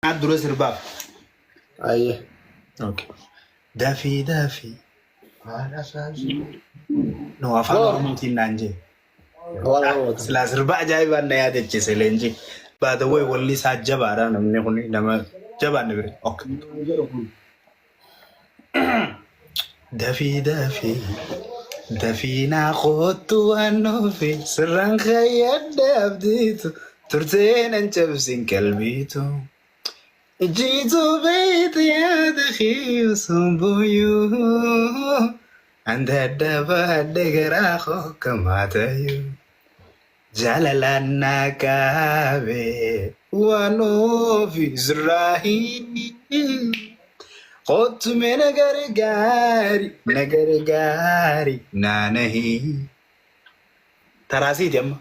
الدروس الباب ايه اوكي دافي على سازي نو افعل موتي نانجي سلاس ربع جايبا نيادة جسلنجي بعد وي ولي ساعة جبارا نمني هوني نما جبا نبري اوكي دافي ناخوتو انو في سران خيال دابديتو ترتين انجبسين كلبيتو جيتو بيت يا دخي وصنبويو عند الدبا دقراخو كما تيو جلالنا كابي وانو في زراهي قلت من نغرغاري نانهي تراسي جم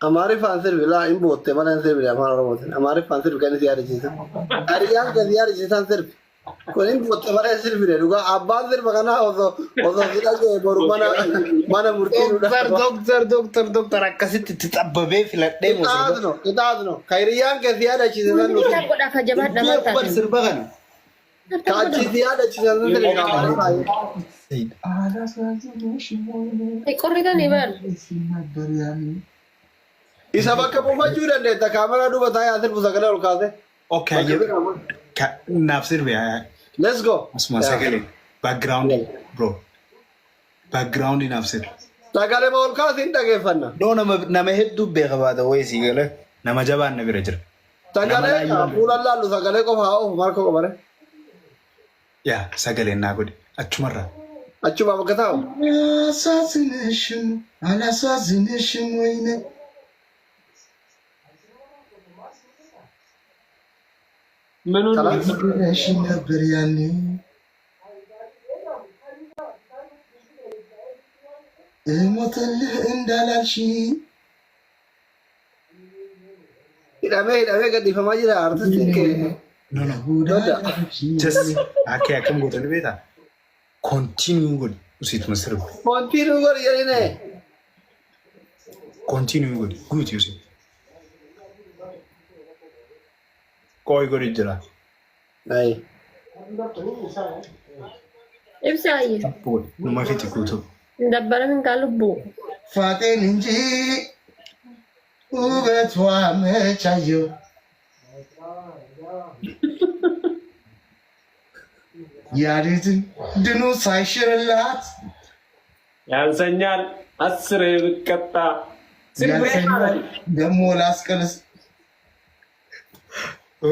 हमारे फांसर बिला इन बोलते माने फांसर बिला हमारा बोलते हमारे फांसर कहने से यार जीता अरे यार कर यार जीता सिर्फ कोई इन बोलते मारे सिर्फ बिला रुका आप बात सिर्फ बगाना हो तो किला के बोरू माना मूर्ति دكتور akkasi titabbabee filadhee kitaadno khairiyaan ke ziyada chizana no kita godha kajabat damata bar sirba kana kachi ziyada chizana ne korrida ni bar isa bakka buufachuu dandeetta kaameraa duuba taa'ee asirbu sagalee ol kaase okay naaf sirbe let's go asuma sagalee background bro background naaf sirbe sagalee ol kaase hin dhageeffanna no nama hedduu beeka baata wayii si gale nama jabaan na bira jira sagalee fuulan laallu sagalee qofa haa ofu marko qobare yaa sagalee naa godhe achumarraa achuma bakka taa'u አላሳዝንሽም ወይኔ ምኑሽ ነበር ያኔ እሞትልህ እንዳላልሽ hidhamee gadhiifamaa jira artistiin kee akka akkam gootanii beektaa kontiinuu godhi usiituma sirba kontiinuu godhi jedhine kontiinuu godhi guuti usiit kooyi godhi jira ibsaayi numa fiti guutuu dabbara min kalubbu faateen እንጂ ውበቷ መቻየው ያሪትን ድኑ ሳይሽርላት ያንሰኛል አስሬ ብቀጣ ደሞ ላስቀልስ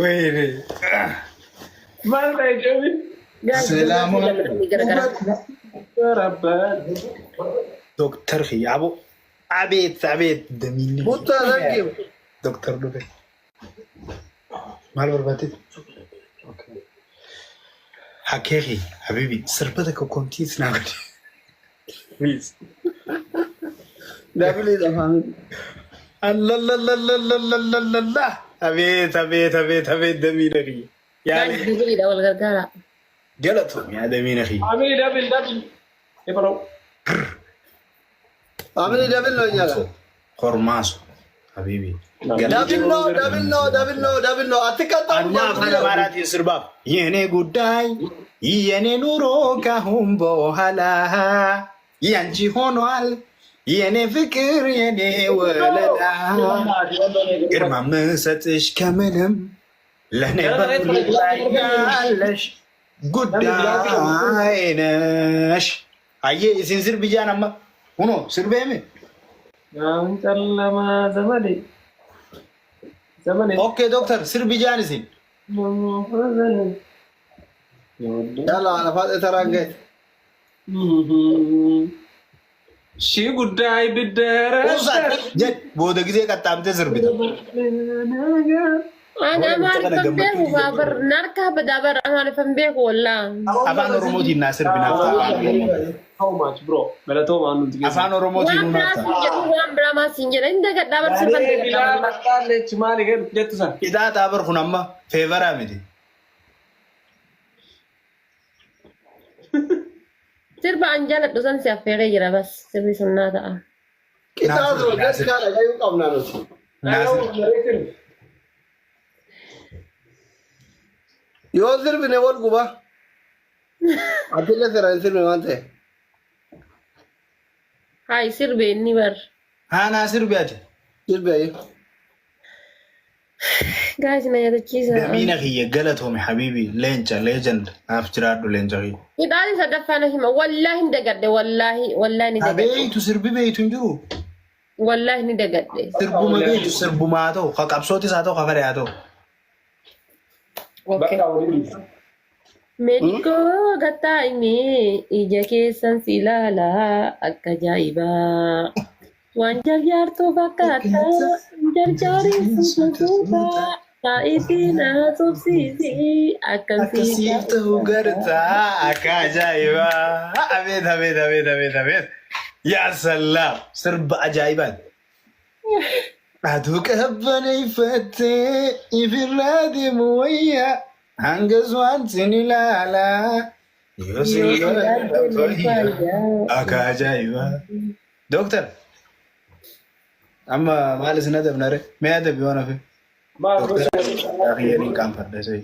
ወይኔ ማላይ ጀሚ ሰላም ዶክተር ኺያቦ አቤት ደሚኒ ቡታ ዘንጊው ዶክተር ዱቤ ማል በርባቴ ኦኬ ሐኬኺ ሐቢቢ ስርበተ ኮንቲስ ናገድ ፕሊዝ ደብል ይዘፋን አለለለለለለለለ አቤት ደሚነሪ ያለ dawal gargara ጀለቱ ያ ደሚነኺ አሜ ደብል ይበለው አምን ደብል ነው እኛ ጋር ሆርማሱ ሐቢቢ ደብል ነው አትቀጣም አማ ፈለማራት ይስርባብ የኔ ጉዳይ የኔ ኑሮ ካሁን በኋላ ያንቺ ሆኗል የኔ ፍቅር የኔ ወለዳ ግርማ ምሰጥሽ ከምንም ለኔ በያለሽ ጉዳይ ነሽ አየ ሲንስር ብያናማ ሁኖ ስርቤም ጨለማ ዘመዴ ኦኬ ዶክተር ስር ብያን ሲል ያላ አለፋት ተራገት ሺ ጉዳይ ብደረስ ቦደ ጊዜ ቀጣምተ ስር ብታ ana maarifan beeku babar narka badabar maarifan beeku walla afaan oromooti nasir binafta how much bro belato maanu tige afaan oromooti nunata waan brama sinjera inda gadabar sifan bilaa maqaale chimali gen jettu san ida tabar kunamma favora miti sirba anjala dosan si affere jira bas sirbi sunnata Kita tu kan sekarang kayu kam nanus. Nasir. Yo sirbi ne wal guba. Atile sera sirbi mante. Hai sirbe inni bar. हाँ नासिर भी आज Sirbi ayi. Guys na yada chisa. دمينا هي قلتهم يا حبيبي لينجا ليجند أفجراد لينجا هي Idali sa dafana hima wallahi ndagadde wallahi ni dagadde. بيتو سربي بيتو نجرو Wallahi ni dagadde. سربو ما بيتو سربو ما تو خاك صوتي ساتو خبر يا تو Okay. Mediko gatai me ija kesan silala akka jaiba. Wanjar jar to bakata jar jari susuba. Kaitina subsidi akan كسيفته وقرتا أكاجايبا أبيت يا سلام سرب عجايبات أدوك هبني فتي في الرادي مويا هنجزوان سني لا يوسي أكاجايبا دكتور أما مالس ندب نري ما يدب يوانا في دكتور أخيرين كام فرد سوي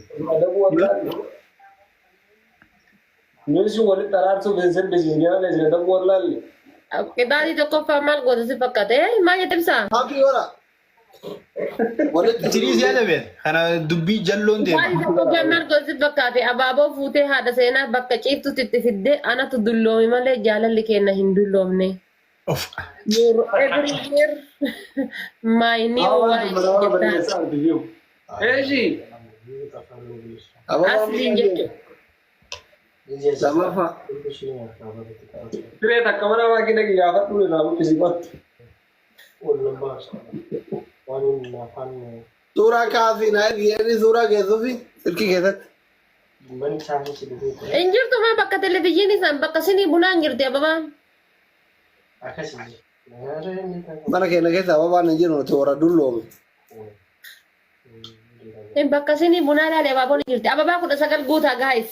Nusu wali tarar su bensin bejinya le jada borlal. Idali to ko famal goda se pakate ma yetemsa. Happy ora. Wale تريز يا دبيت أنا دبي جلون دي Idali to ko famal goda se pakate ababo fute hada sena bakka citu titifidde ana to dullomi male jalalle kenna hindullomne. أوف Every year my new wife Eji. asli jechu. sama fa. Tire ta kamera wa ki nagi yafa tu na bu kisi bat. Sura kafi na ये sura ke sufi sirki ke sat. Injirtu ma bakka televisioni san bakka sini bulan ngirti ababa. Mana ke na ke sa baba na jiro to ora dullo. Bakka sini bulan ale ababa ngirti ababa ko sagal guta guys.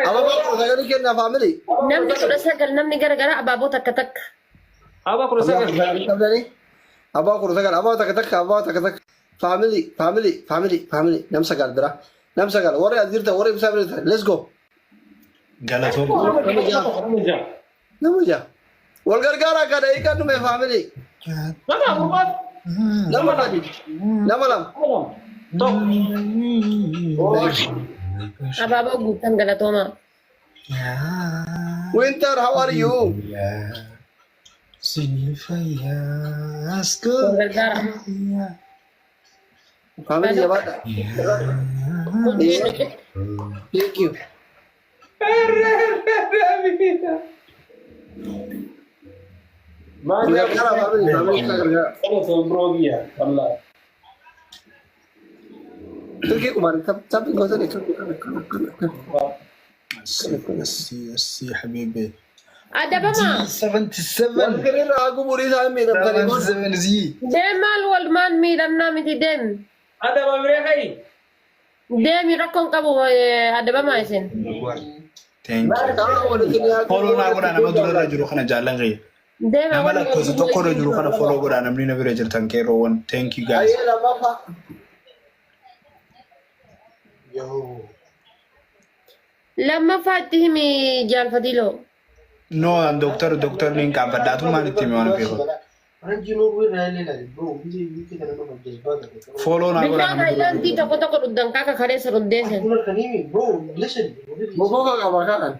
Aba ba ko sagari ke na family. Namni ko sagal namni gara ababo takkatak. Aba kuro sa Kabani. Aba ko sagar aba tak family nam sagar dra. Nam sagar ore azirta ore family let's go. قالتهم Namuja. Wal gargara ka dai kan me family. Mana buat? Namalam. Tok. Ababo gutan galatoma. Winter, how are you? سني فياسكو Gara. Family jabata. Thank you. Mana Gargara family gargara. kalau sembro dia, Allah. Turki kumar tapi enggak usah deh. السي حبيبي Ada ba ma? 77 Wal kirir aku buri sa amin ang kalimun. 77 زي Demal wal man miram na miti dem. Ada mamre kai. Dem irakon kabu ada ba ma isen? ثانك يو Kalau wala kini aku. فولو ناغودا انا مدور رجلو خنا جالان غي Dem نمالا كوزو توكو رجلو خنا فولو غودا انا مني نبي رجل تانكيرو ون ثانك يو جايز Ayo lama pak. Lamma fatihimi jal fadilo. نو دكتور نين كان بداتو ما نتيمي وانا فيكو فولو ناغودا Bigla انا kailan ti toko rudang kaka kare sa rudesen. Bobo ka kabakan.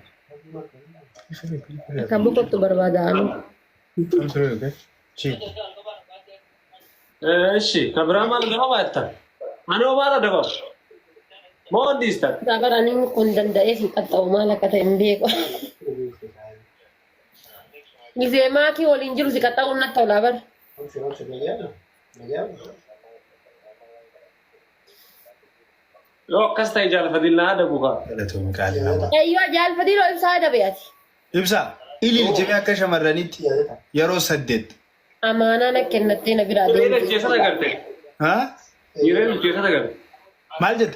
Kabukot to barbadaan. مدور Eshi, kabraman dafa batta. Ano bara dafa? Mo dista. Sabar aning kundan da esi kataw mala kata hindi ko. Nizema ki olin jiru si kataw na tawlabar. Yo kasta ijal fadilna ada buka. Ayyo jal fadilo ibsada bayati. يبسا إلي الجميع كشمرانيت يرو سدد Amana na kennate na Yere birade. jesa da karte. ها Yere jesa da karte. مالجد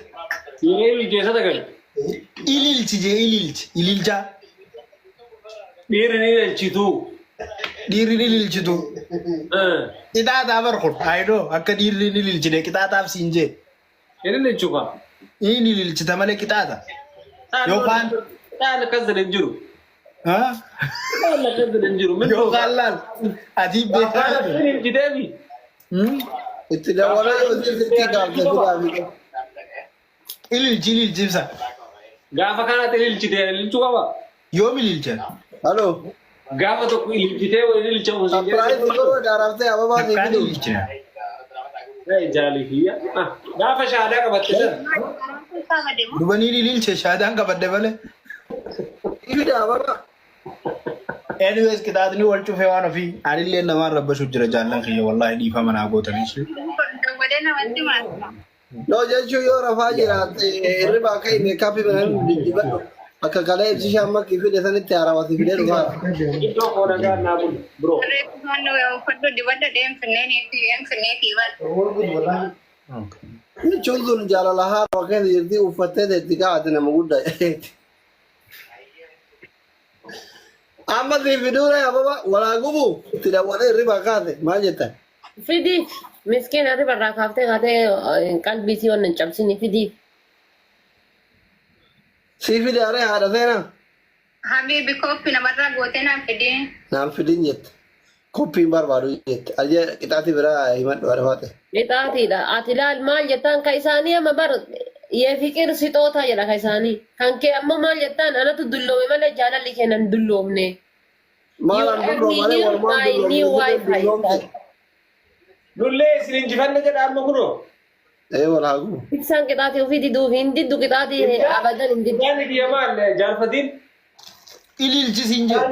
Yere jesa da karte. إلي الجا Yere ni el chitu. dhiirri lilchitu. Qixaataa barkun aayidoo akka dhiirri ni lilchine qixaataaf siin jee. Inni lilchuufa. Inni lilchita malee qixaata. Yookaan. Taa'an akkas jedhan jiru. Taa'an akkas jedhan jiru. Yookaan laal adii beekaa. Inni lilchiteefi. Itti dabalaa yoo sirriitti gaafte biraami. Ililchibsa. Gaafa kanatti ililchitee ililchuu qaba. Yoomi ililchan. Halloo. Gaafa tokko ililchitee waliin ililchamu siin jedhee. Apparaayii tokko daaraftee ababaa siin Akkaan fidu. ililchina. Jaalifiyya. Gaafa shaadaa qabatte sana. Dubanii ililche shaadaan qabadde malee. Ifida ababaa. Anyways qixaatni wal cufee waan ofii anillee namaan rabbashu jira jaallan kiyya wallahi dhiifa manaa gootanii shi. Loo jechuun yoo rafaa jiraatte hirriba akka hin meekaappii banaan diddiibadhu. Akka kalee ibsi shamma kifide sanitti haramasi fidee dhufaa. Iddoo koona gaannaa bulu biroo. Jechuun sun jaalala haaroo keessa jirti uffattee teetti kaa'ate nama guddaa. Amma si fiduudha ababa walaa gubu itti daawwatee hirriba kaase maal jettan? Fidi miskiin ati barraa kaaftee kaatee qalbii si waan hin cabsine fidi. Si fidaaree haadha seenaa? Habibi kopi namarraa gootee naan fidee. Naan fidin jette. Koppiin barbaadu jette. Ajee qixaati biraa himadhu haadha faate. Qixaatiidha. Ati laal maal jettaan ka isaanii amma bar yee fiqir sixootaa jedha ka isaanii. Kan kee ammoo maal jettaan anatu dulloome malee jaalalli kennan dulloomne. Maal an dulloo malee walumaan dulloomne. Lullee isin injifanne jedha amma kunoo. Walaa gubu. Ibsaan qixaatii ofii diduuf hin diddu qixaatii abadan hin diddu. Yaani biyya maal jaalfatiin? Ililchisiin jee.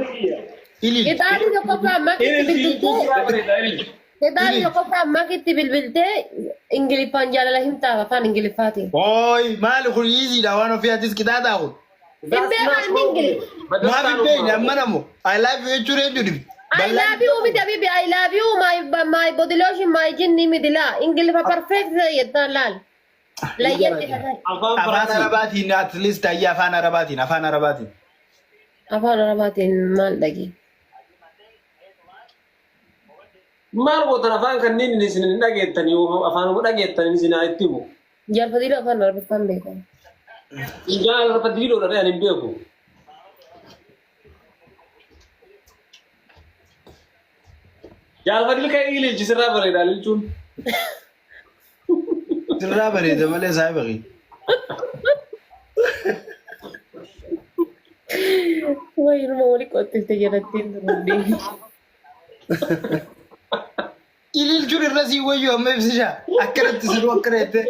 Ililchi. Qixaatii tokko amma kitti bilbiltee. Qixaatii tokko amma kitti bilbiltee Ingiliffaan jaalala himtaa afaan Ingiliffaatiin. Ooy maali kun iisiidha waan ofii atis qixaataa kun. Hin beekan inni Ingiliff. Maaf hin beekne amma namu. I love you jechuun eenyuudhi. I love you with baby. I love you my body lotion my jinni midila. Ingiliffa perfect yettan lal. Layyatti kata. Afaan Arabaatiin at least ayyi afaan Arabaatiin. Afaan Arabaatiin maal dhagi? Maal gootan afaan kanneen isin hin dhageettanii afaan dhageettanii isin haa itti himu. Jaalfatiidha afaan Arabiffaan beekan. Jaalfatiidhoodha ani hin beeku. Jaalfatil ka'ee ililchi sirraa bareeda ililchuun. Sirraa bareeda malee isaa baqi. Wayiruma wali qottifte jedhattiin turre. Ililchuun irra sii wayyuu amma ibsishaa akkanatti siruu akkana jettee.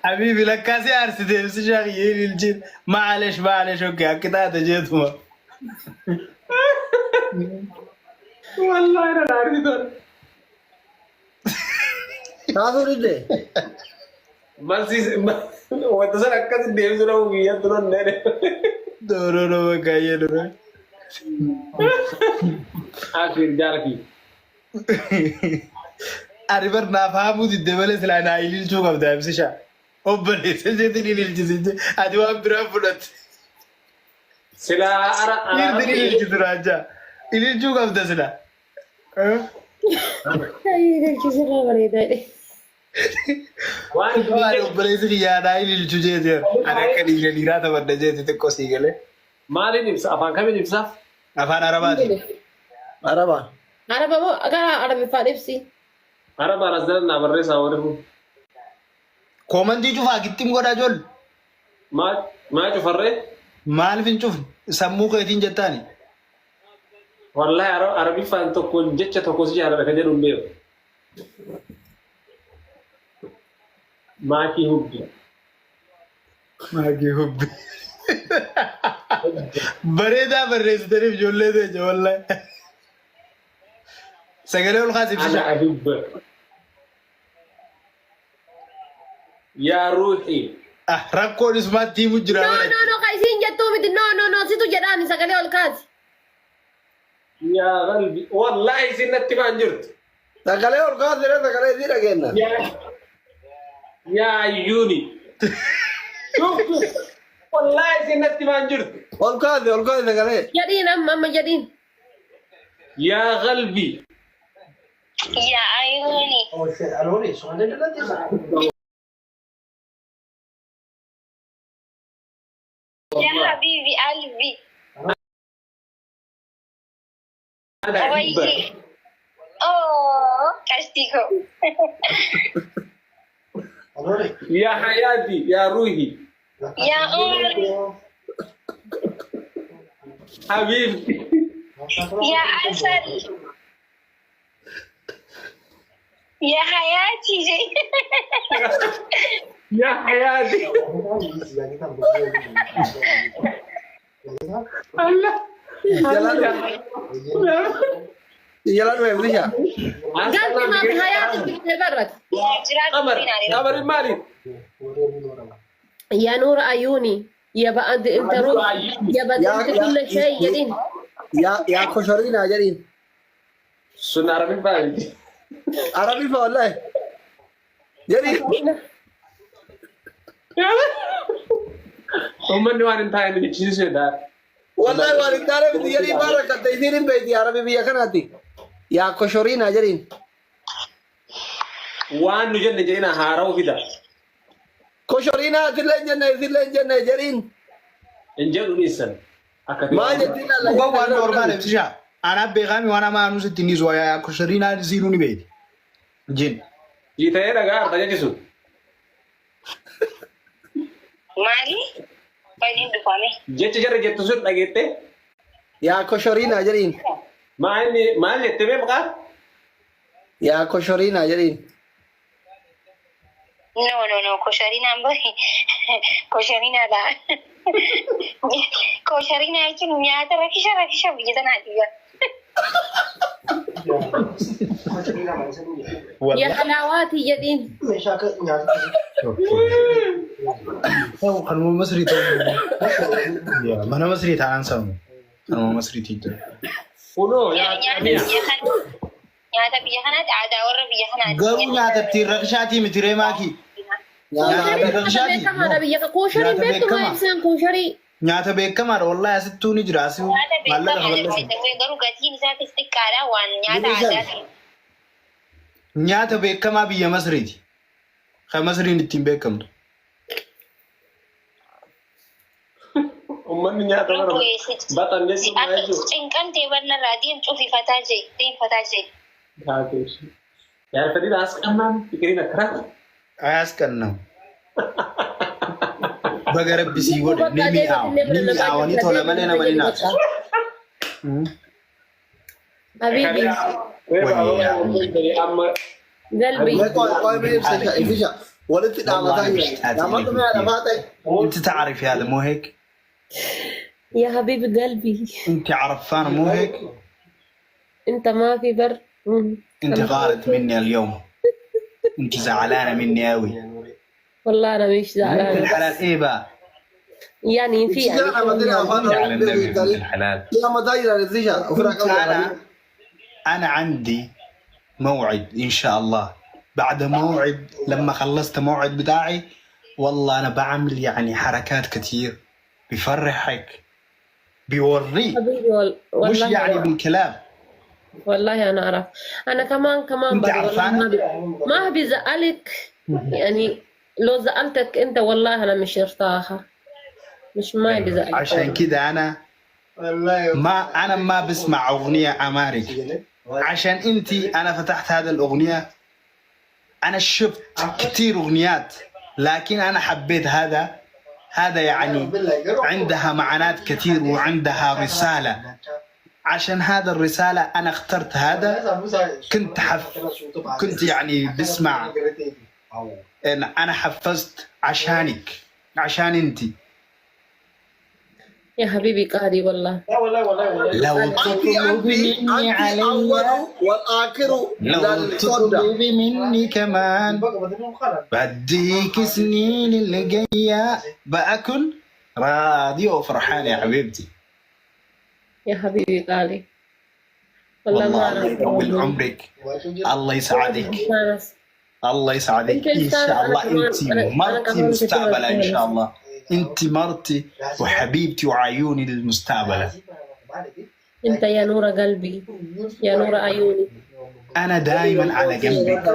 Habibi lakkaasee aarsite ibsishaa kiyyee ililchiin maalesh okkee akka taate jeetuma. Wallahi na laarritoon. Kaasuu didde? Malsiise wanta sana akkasi deebisu dhabu biyya turan nene. Dooroo bakkaayyee dura. Akhiir jaalati. Ani bar naaf haamuu didde malee silaa naa ililchuu qabda ibsishaa. Obboleessa jeetiin ililchisiin ati waan biraa fudhatte. Silaa Dhiirri ililchitu raajaa. Ililchuu qabda silaa. Ililchisirraa bareedaadhe. waan Waan obboleessi kiyyaadhaa ililchu jeeteera. Ani akka dhiiraa taphadda jeeti xiqqoo sii galee. maaliin ibsa afaan kamiin ibsaaf? Afaan Arabaatiin. Arabaa. Araba moo akka Arabiffaan ibsi. Arabaan as dalan naa barreessaa waliin kun. Koomantii cufaa gittiin godhaa ijoollee. Maa cufarree? Maaliif hin cufne? Sammuu keetiin jettaani. Wallahi Arabiffaan tokko jecha tokko si jaalladha kan jedhu hin beeku. Maakii hubbi. Maakii hubbi. Bareedaa barreessitaniif ijoollee teenya wallahi. Sagalee ol kaasif Ana ahibba. Yaa ruuxii. rakkoon ismaatti himu jira. No ka isiin jettuu miti no situ jedhaan sagalee ol kaasi. Yaa qalbi wallahi isin natti maan jirtu. Sagalee ol kaasee sagalee isii dhageenya. Yaa ayyuuni. والله سنتي ما انجرت. والكاذي قال ايه جدين أما جدين. يا قلبي يا عيوني يا حبيبي قلبي انا احبك. ويلي اوه كاستيكو يا حياتي يا روحي يا عمري حبيبتي يا عسل يا حياتي يا حياتي. الله يلا وين ليش قلت ما في حياتك تبرك. قمر قمر المالي. يا نور عيوني يا بعد انت روح يا بعد انت كل شيء جدين. يا كشرينا جرين سنة عربي بالي. عربي والله جرين هم نوان انتهى من الشيء ده. والله والله تعرف يلي بارك تيسير بيتي عربي بيا كناتي يا كشرينا جرين وان نجن جينا هارو كده. كشرينا تلين جنة جرين انجلوا نيسان. ما جتنا لا بابا أنا أوربان بتشا أنا بيغامي وأنا ما نوز التنيز ويا كشرينا زينوني بيت جن جيتا يا رجال تجي جسوا. مالي بعدين دفعني جت جرى جت تسود لقيته. يا كشرينا جرين ما إني ما جت تبي بقى. يا كشرينا جرين No, kosharina mbari. Kosharina da. Kosharina itu nyata rakisha begitu nanti ya. يا حلاواتي جدين. أنا مصري تو يا ما أنا مصري تعال سام أنا مصري تيجي Uno ya. Nyata biya kana ada orang biya kana. قالوا يا تبتي رقشاتي متري ماكي كمان أبي كوشري بيتو ما إنسان كوشري. نياتا بيكمار والله ستوني جراسي والله خبلت نياتا بيكما بيا مصري خمسري نتيم بيكم Umman nyata baru. Batan dia semua itu. Engkan tebarna radiem cufi fataje, tem fataje. Bagus. Ya tadi ras kanan pikirin akrak. ayas kanna bagara bisi gode nimi awani tola manena manina حبيبي قلبي انت تعرف هذا مو هيك يا حبيبي قلبي انت عرفان مو هيك انت ما في بر انت غارت مني اليوم انت زعلانه مني قوي والله انا مش زعلانه الحلال ايه بقى يعني في على النبي بنت الحلال انا عندي موعد ان شاء الله بعد موعد لما خلصت موعد بتاعي والله انا بعمل يعني حركات كتير بيفرحك بيوريك مش يعني بالكلام والله انا اعرف انا كمان ما بيزعلك يعني لو زعلتك انت والله انا مش مرتاحه مش ما بيزعلك عشان كده انا ما بسمع اغنيه امارك عشان انتي انا فتحت هذا الاغنيه انا شفت كتير اغنيات لكن انا حبيت هذا يعني عندها معنات كتير وعندها رساله عشان هذا الرسالة أنا اخترت هذا كنت يعني بسمع إن أنا حفظت عشانك عشان أنتي يا حبيبي قاري والله لو تطلبي مني علي لو تطلبي مني كمان بديك سنين اللي جاية بأكل راضي وفرحان يا حبيبتي يا حبيبي قالي والله ما يطول عمرك الله يسعدك الله يسعدك ان شاء الله انت مرتي مستقبلا ان شاء الله انت مرتي وحبيبتي وعيوني للمستقبل. انت يا نور قلبي يا نور عيوني. انا دائما على جنبك،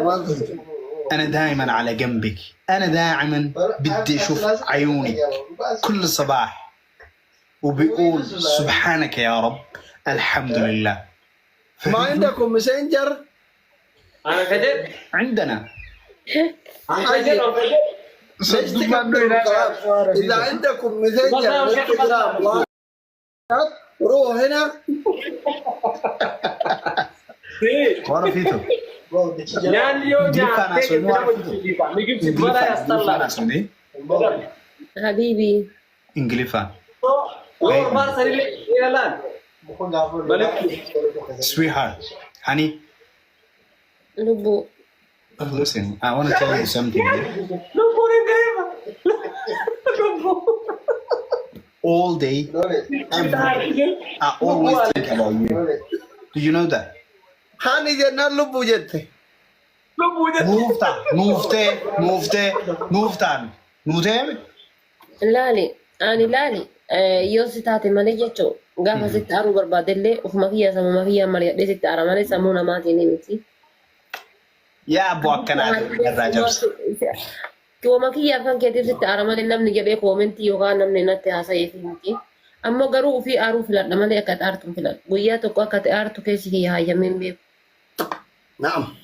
انا دائما على جنبك، انا دائما بدي اشوف عيونك كل صباح وبيقول سبحانك يا رب الحمد لله. ما عندكم ماسنجر؟ انا كذب عندنا اذا عندكم ماسنجر انستغرام روح هنا. وانا فيتو يعني يوم حبيبي انجليفان sweetheart honey لبو. listen I want to tell you something all day every day I always think about you. Do you know that? هاني جنان لبو جتة موفتان لالي أنا لالي يوسي تاتي مالي جتشو قافا ست أرو بربادلي وفما فيها سمو ما فيها مريا دي ست أرو مالي سمونا ماتي نيمتي يا أبو أكنا الراجل وما فيها فان كتير ست أرو مالي نمني جبه كومنتي يوغا نمني نتي هاسا يفهمتي أما قرو في أرو فلات مالي أكاد أرتم فلات وياتو أكاد أرتو كيسي هي يمين بيو. نعم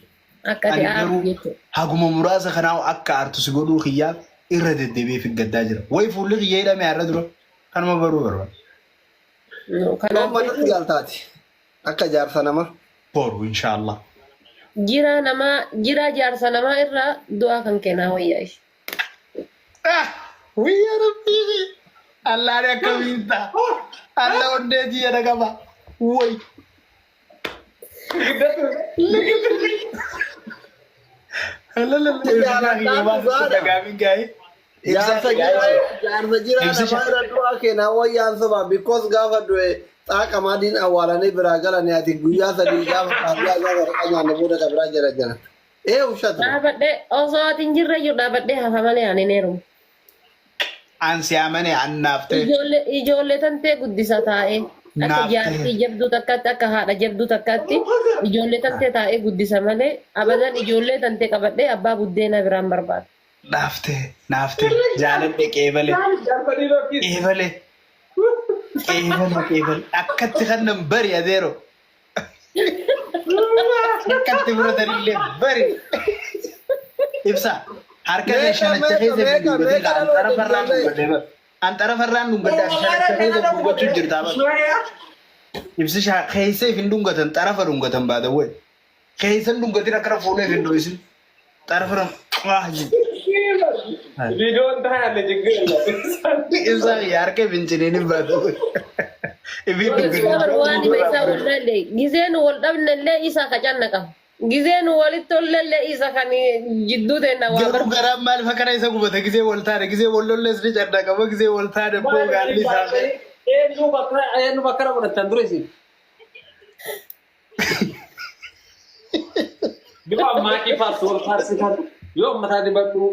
أكاد أرتو هاقوم مراسة خناو أكا أرتو سيقولو خياب إرد الدبي في القداجر ويفو اللي غيّا ما يردرو كان ما برو كان ما نتقال تاتي أكا جارسنا ما بورو إن شاء الله جرا جارسنا ما إرى دعا كان كنا وياش ويا ربي الله عليك مينتا الله وديتي يا رجما وي لا لا لا jaarsa jira nama irra du'a keena wayyaan soba because gaafa du'e xaaqa maadiin awwaalanii biraa galanii ati guyyaa sadii gaafa qaabiyyaa gaafa dhaqanyaanne booda ka biraa jala jala ushatu dhaabadhe osoo ati hin jirre iyyuu dhaabadhe hafa malee ani neeru ansi amane annafte ijoollee tantee guddisa taa'e akka jaartii jabduu takkatti akka haadha jabduu takkatti ijoollee tantee taa'ee guddisa malee abadan ijoollee tantee qabadhe abbaa buddeena biraan barbaada. Nafte jaaladhe qeebale akkatti kannan bari adeero akkatti fudhatanillee bari ibsa harka kee shanacha keessa antara farraan dhungadde shanacha keessa dhungachuu jirtaa ibsi keesseef hin dhungatan xarafa dhungatan baadawwe keessan dhungatin akkana fuuleef hin dho'isin xarafa Video entah ada juga. Isa yaar ke bincine ni bato. Ibi wani bisa ulle gizen wal dabnalle isa kajanna kam. Gizen walitolle isa kani jiddu de na wa garu garam mal fakara isa kubata gize waltare gize wollolle sri chadda kam gize waltare bo galli sabe. Nu bakara mana tandure sih. Dia maki pas waltare sih kan. Yo mata di batu.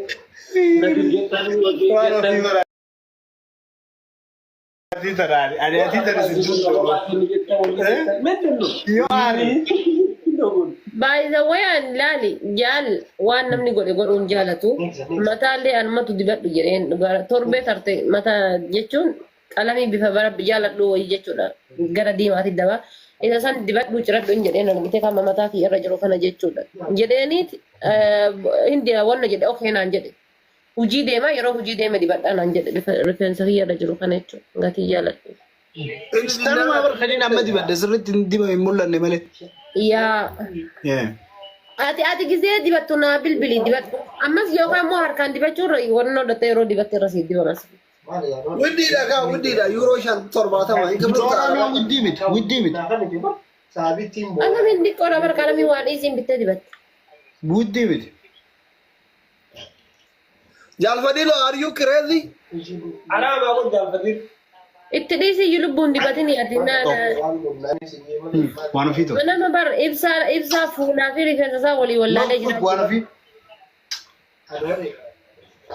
By the way, Lali, Jal, one namni go on Jalatu, Matali and Matu debate again, Torbe Tarte, Mata Jetun, Alami before Jala do Jetuna, Garadi Matidava, it is a debate which are doing Jeden and take a Mataki, a Rajofana Jetuna. Jedenit, India, one jet, okay, and jet. Uji dema yeroo hojii deeme dibadhaan jedhe rifeensa kiyya jiru kana jechuudha gatii jaalladhu. Tanuma barkaniin amma dibadde sirriitti dibame hin mul'anne malee. Yaa. Ati gisee dibattu naa bilbili dibattu ammas yookaan immoo harkaan dibachuurra wannoo dhatte yeroo dibatte irra siif dibamas. Widdiidha yuuroo 70 widdii miti. Akka min dhiqqoodha barqaalamii waan isiin bittee dibatte. Widdii miti. Jalfadilo, are you crazy? Aram aku Jalfadil. Itti dhiisi lubbuun dibatini ati waan ofiitu. Nama bar ibsaa fuulaa fi rifeensa isaa walii wallaalee jira. Waan ofii.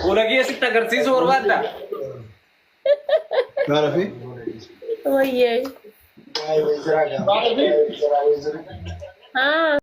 Fuula kee sitti agarsiisuu barbaadda? تعرفي؟ وياي ها